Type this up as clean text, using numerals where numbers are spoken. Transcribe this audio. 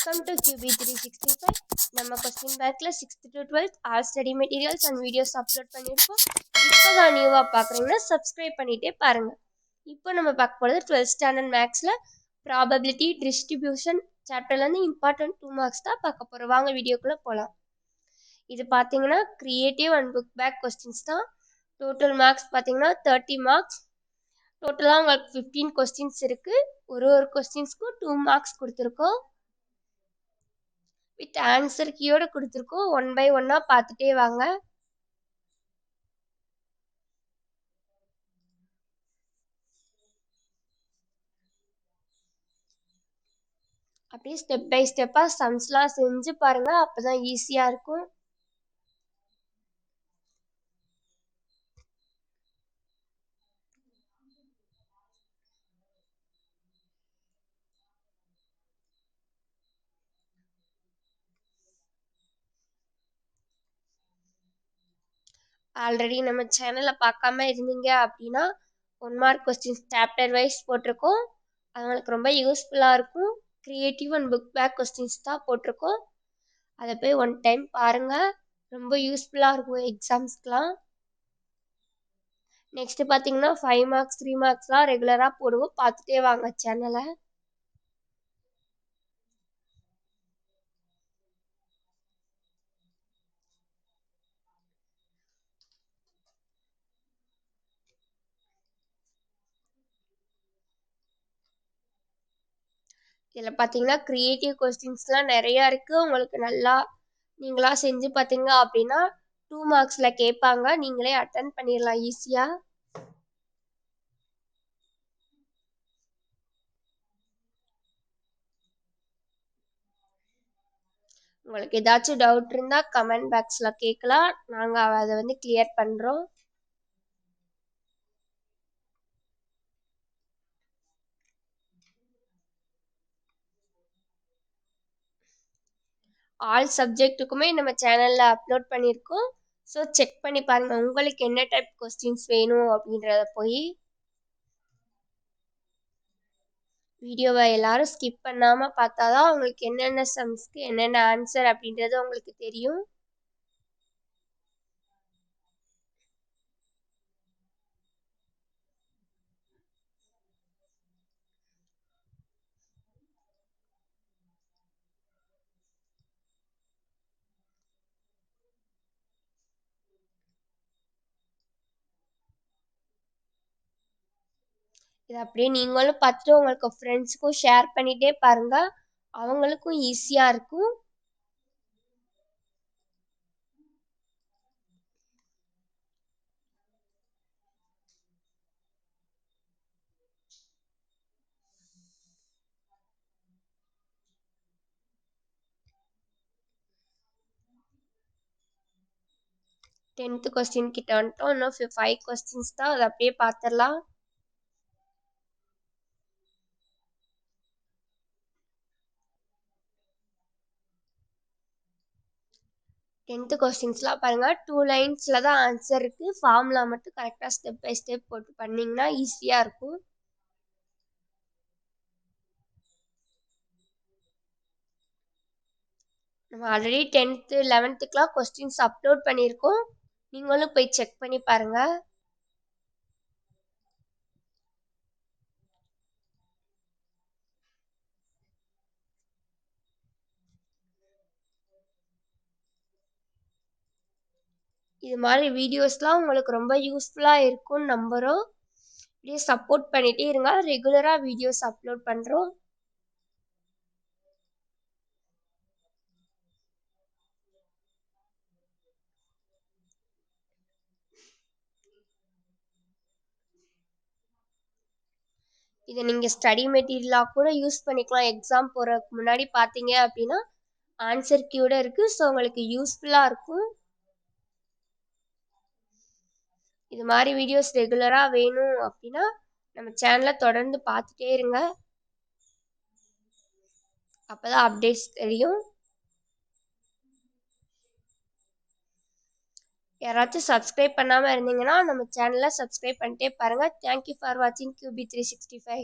Welcome to QB365. நம்ம question பேங்க்ல 6th to 12th all study materials and videos upload பண்ணியிருக்கோம். இப்போ தான் நியூவாக பார்க்குறீங்கன்னா சப்ஸ்கிரைப் பண்ணிட்டே பாருங்க. இப்போ நம்ம பார்க்க போகிறது 12th ஸ்டாண்டர்ட் மேக்ஸில் ப்ராபபிலிட்டி டிஸ்ட்ரிபியூஷன் சாப்டர்லேருந்து இம்பார்ட்டன்ட் 2 மார்க்ஸ் தான் பார்க்க போகிறோம். வாங்க வீடியோக்குள்ளே போகலாம். இது பார்த்தீங்கன்னா creative and book back questions தான். டோட்டல் மார்க்ஸ் பார்த்தீங்கன்னா 30 மார்க்ஸ். டோட்டலாக உங்களுக்கு 15 கொஸ்டின்ஸ் இருக்குது. ஒரு கொஸ்டின்ஸ்க்கும் 2 மார்க்ஸ் கொடுத்துருக்கோம். வித் ஆன்சர் கீயோட கொடுத்துருக்கோம். 1 by 1 பார்த்துட்டே வாங்க. அப்படியே ஸ்டெப் பை ஸ்டெப்பாக சம்ஸ்லாம் செஞ்சு பாருங்க, அப்பதான் ஈஸியா இருக்கும். ஆல்ரெடி நம்ம சேனலை பார்க்காம இருந்தீங்க அப்படின்னா 1 மார்க் கொஸ்டின்ஸ் சாப்டர் வைஸ் போட்டிருக்கோம். அது உங்களுக்கு ரொம்ப யூஸ்ஃபுல்லாக இருக்கும். Creative and book back questions தான் போட்டிருக்கோம். அதை போய் 1 டைம் பாருங்கள், ரொம்ப யூஸ்ஃபுல்லாக இருக்கும் எக்ஸாம்ஸ்க்கெலாம். நெக்ஸ்ட் பார்த்தீங்கன்னா 5 மார்க்ஸ் 3 மார்க்ஸ்லாம் ரெகுலராக போடுவோம், பார்த்துட்டே வாங்க சேனலை. இதில் பார்த்தீங்கன்னா க்ரியேட்டிவ் கொஸ்டின்ஸ்லாம் நிறையா இருக்குது. உங்களுக்கு நல்லா நீங்களா செஞ்சு பார்த்தீங்க அப்படின்னா 2 மார்க்ஸில் கேட்பாங்க, நீங்களே அட்டன் பண்ணிடலாம் ஈஸியாக. உங்களுக்கு ஏதாச்சும் டவுட் இருந்தால் கமெண்ட் பாக்ஸில் கேட்கலாம், நாங்கள் அதை வந்து கிளியர் பண்ணுறோம். ஆல் சப்ஜெக்ட்டுக்குமே நம்ம சேனலில் அப்லோட் பண்ணியிருக்கோம். ஸோ செக் பண்ணி பாருங்கள், உங்களுக்கு என்ன டைப் கொஸ்டின்ஸ் வேணும் அப்படின்றத போய். வீடியோவை எல்லாரும் ஸ்கிப் பண்ணாமல் பார்த்தா தான் உங்களுக்கு என்னென்ன சம்ஸ்க்கு என்னென்ன ஆன்சர் அப்படின்றது உங்களுக்கு தெரியும். இது அப்படியே நீங்களும் பார்த்துட்டு உங்களுக்கு ஃப்ரெண்ட்ஸுக்கும் ஷேர் பண்ணிகிட்டே பாருங்கள், அவங்களுக்கும் ஈஸியாக இருக்கும். டென்த்து கொஸ்டின் கிட்ட வந்துட்டோம். இன்னும் 5 கொஸ்டின்ஸ் தான், அதை அப்படியே பார்த்துடலாம். டென்த்து கொஸ்டின்ஸ்லாம் பாருங்கள், 2 லைன்ஸில் தான் ஆன்சர் இருக்குது. ஃபார்முலா மட்டும் கரெக்டாக ஸ்டெப் பை ஸ்டெப் போட்டு பண்ணிங்கன்னா ஈஸியாக இருக்கும். நம்ம already 10th 11th questions upload பண்ணியிருக்கோம், நீங்களும் போய் செக் பண்ணி பாருங்கள். இது மாதிரி வீடியோஸ்லாம் உங்களுக்கு ரொம்ப யூஸ்ஃபுல்லாக இருக்கும்னு நம்புகிறோம். இப்படியே சப்போர்ட் பண்ணிகிட்டே இருங்க, ரெகுலராக வீடியோஸ் அப்லோட் பண்ணுறோம். இதை நீங்கள் ஸ்டடி மெட்டீரியலாக கூட யூஸ் பண்ணிக்கலாம். எக்ஸாம் போகிறதுக்கு முன்னாடி பார்த்தீங்க அப்படின்னா ஆன்சர் கீயோட இருக்குது, ஸோ உங்களுக்கு யூஸ்ஃபுல்லாக இருக்கும். இது மாதிரி வீடியோஸ் ரெகுலராக வேணும் அப்படின்னா நம்ம சேனலை தொடர்ந்து பார்த்துட்டே இருங்க, அப்போ தான் அப்டேட்ஸ் தெரியும். யாராச்சும் சப்ஸ்கிரைப் பண்ணாமல் இருந்தீங்கன்னா நம்ம சேனலை சப்ஸ்கிரைப் பண்ணிட்டே பாருங்கள். தேங்க்யூ ஃபார் வாட்சிங் QB365.